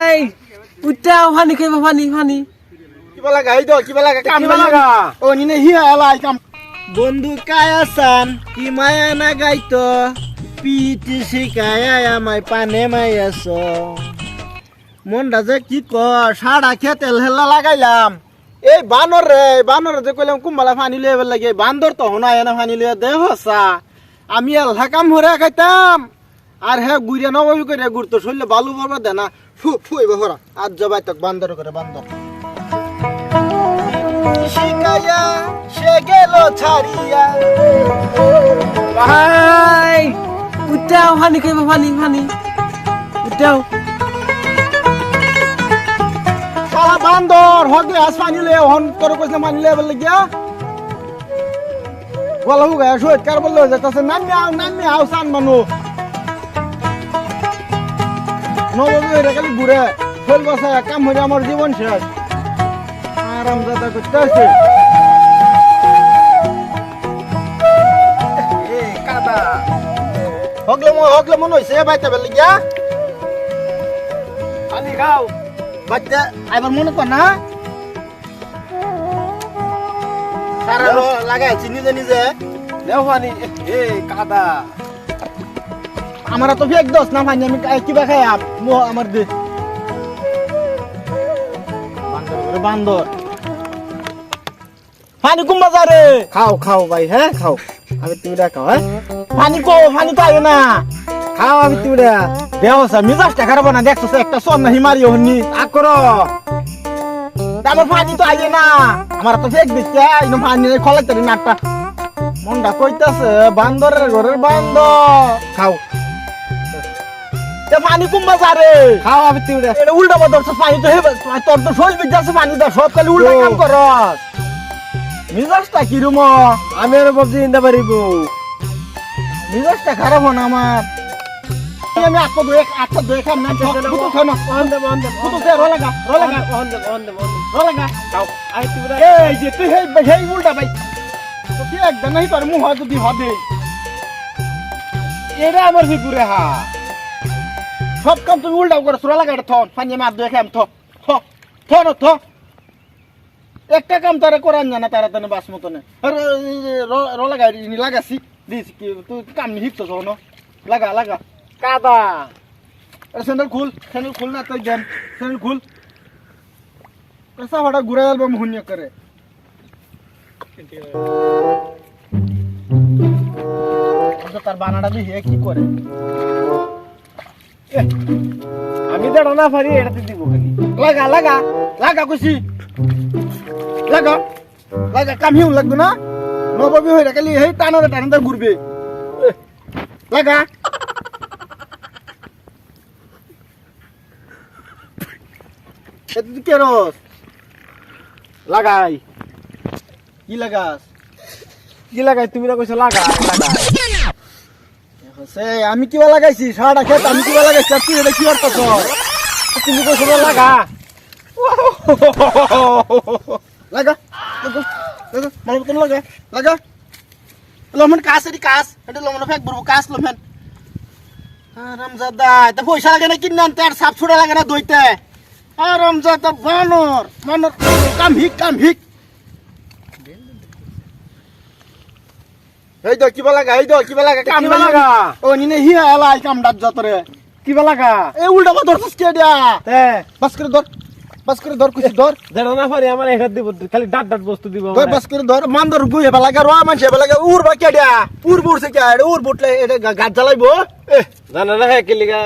এই উঠা পানি খাইবা পানি কিবা লাগা এই তো কিবা লাগা কাম লাগা ও নিনে হিয়া আলাই কাম বন্ধু কায়াসান কি মায়া না গাইতো পিটি শিকায়া আমায় পানে মাইয়াছ মনটা যে কি কর সাড়া খেয়ে তেল হেলা লাগাইলাম এই বানর যে কইলাম কুম্বালা পানি লইবে লাগে বান্দর তো হনায় না পানি লইয়া দে হসা আমি আলহা কাম হরে খাইতাম আর হ্যাঁ গুড়িয়া নবাবি করে গুড়তো শরীরে বালু বাবা দেনা ফুইব হরা আজ জবাই তক বান্দর করে বান্দর শিকায়া সে গেল ছাড়িয়া ভাই উঠাও পানি খাইবা পানি উঠাও সারা বান্দর হগলে আস পানি লয়ে হন তোর কইছে পানি লয়ে বলে গিয়া বলা হুগা শোয় কার বললো যাইতাছে নামি আও সান মানু নববী হইরা খালি ঘুরে ফল বসায় কাম হইরা আমার জীবন শেষ আরাম দাদা করতেছে এ কাদা হগলে মন হইছে বাইতে বলে গিয়া পানি খাও বাচ্চা আইবার মনে কর না সারা লাগাইছি নিজে দেও পানি এ কাদা আমার তো ফেক দোষ না পানি আমি কিবা খাই আমার দে বান্দর পানি কুম বাজারে খাও ভাই হ্যাঁ খাও আমি তুমি খাও হ্যাঁ পানি তো আয় না খাও আমি তুমি দেও মিজাজটা খারাপ না দেখছো একটা সন না হিমারি হনি আগ করো আমার পানি তো আইয়ে না আমার তো ফেক দিচ্ছে ইনো পানি খলাইতে নাটটা মনটা কইতাছে বান্দরের ঘরের বান্দর খাও তে পানি কুম বাজারে খাও আমি তুমি এটা উল্টা বদর পানি তো হেবে তোর তো শরীর বিজাছে পানি দা সব খালি উল্টা কাম করস মিজাজটা কি রুম আমি আর ভাবছি ইন্দা পারিব মিজাজটা খারাপ না আমার আমি আটটা দুই খাম না ফুটো খানো ফুটো সে রোলাগা খাও আই তুমি এই যে তুই হেই উল্টা ভাই তো কি একদম নাই তোর মুহ যদি হবে এরা আমার ভিপুরে হা সব কাম তুমি উল্টা করে সুরা লাগাই থন পানি মার দুই খাম থ একটা কাম তারা করান জানা তারা তানে বাস মতনে লাগাই লাগাছি দিস কি তুই কাম হিপছ ন লাগা কাদা স্যান্ডেল খুল না তুই দেন স্যান্ডেল খুল कैसा बड़ा गुरा एल्बम हुन्य करे तो तार बानाडा भी है की करे আমি দাঁড়া না পারি এটাতে দিব খালি লাগা খুশি লাগা কাম হিউ লাগবে না নববী হইরা খালি এই টানতে ঘুরবে লাগা এত কি রস লাগাই কি লাগাই তুমি না কইছো লাগাই সে আমি কিবা লাগাইছি সারাটা খেত আমি কিবা লাগাইছি তুই এটা কি অর্থ তুমি কইছো লাগা মানে তুমি লাগা লমন কাজ এটা লমন ফেক বড় কাজ লমন রামজাদা তা পয়সা লাগে না কিননান তার সাপ ছুড়ে লাগে না দইতে রামজাদা বানর কাম হিক এই তো কিবা লাগা কাম লাগা ও নিনে হিয়া আলাই কাম ডাত যতরে কিবা লাগা এই উল্টা বদর সস্কে দিয়া তে বাস করে ধর কুছি ধর দেড় না পারি আমার এক হাত দিব খালি ডাট বস্তু দিব ধর বাস করে ধর মান্দর গুয়ে লাগা রো মানছে লাগা উর বা কে দিয়া উড়ছে কে উড় বুটলে এটা গাছ জ্বালাইবো জানা না হে কি লিগা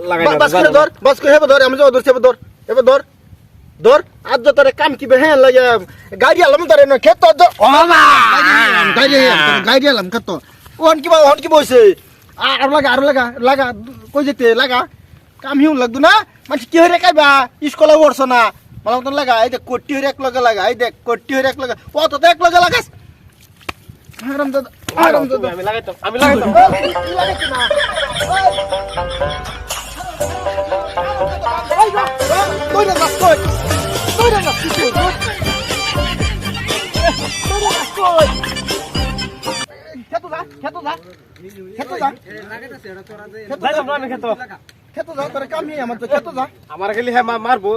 লাগাই বাস করে হেবে ধর আমি যে ধরছে হেবে ধর আজ তোরে কাম কি বে হ্যাঁ লাগা গাড়ি আলম ধরে না খেত তো ও বাবা গাড়ি আলম খেত ওন কি বইছে আর লাগা কই যেতে লাগা কাম হিউ লাগদু না মানে কি হরে কাইবা স্কুলে পড়ছ না মালা মতন লাগা এই দেখ কোটি হরে এক লগে লাগা এই দেখ কোটি হরে এক লগে ও তো এক লগে লাগাস আরাম দাদা আমি লাগাইতাম লাগাইছ না কই না খেতো যা খেতে যা তোর কাম নেই আমার তো খেতে যা আমার খালি হ্যাঁ মারবো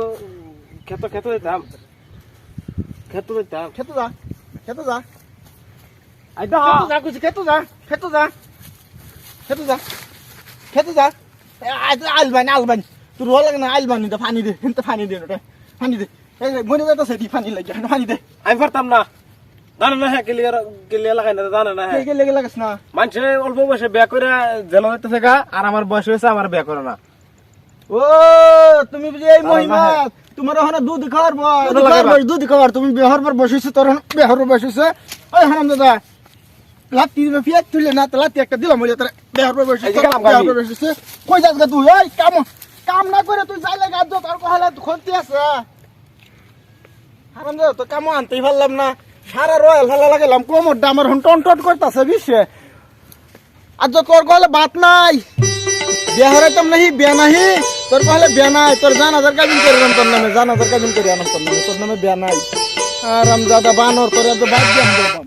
খেতো দিতাম খেতে যা আই দা খেতে যা আলবানি তোর রোল লাগে না আলবানি দে পানি দে পানি দে ওটা পানি দে মনে যাইতেছে দি পানি লাগে পানি দে আমি পারতাম না জানে না হ্যাঁ কিলিয়া লাগাই না জানে না হ্যাঁ লেগে লাগাস না মানুষে অল্প বয়সে বিয়া করে জেল হইতেছে গা আর আমার বয়স হয়েছে আমার বিয়া করে না ও তুমি বুঝি এই মহিমা হ্যাঁ। তোমার ওখানে দুধ খাওয়ার দুধ লাগাইবা। দুধ খাওয়ার তুমি বিহার পর বসেছো তোর বিহার বসেছে ওই হারাম দাদা লাতি ফিয়াক তুলে না তো লাতি একটা দিলাম বলে তোর বিহার পর বসেছে এই যে কাম বিহার করবি। পর বসেছে কই যাস গা তুই ওই কাম না করে তুই যাই লাগা তোর কহালা খন্তি আছে হারাম দাদা তো কাম আনতেই পারলাম না সারা রয়্যাল ফেলা লাগালাম কোমরটা আমার হন টন টন করতেছে বিশ্বে আর তো তোর কহলে বাত নাই বিয়া হারাইতাম নাহি বিয়া নাহি তোর কহলে বিয়া নাই তোর জানাজার কাবিন করে আনাম তোর নামে জানাজার কাবিন করে আনাম তোর নামে বিয়া নাই আর দাদা বানর করে তো বাদ দিয়ে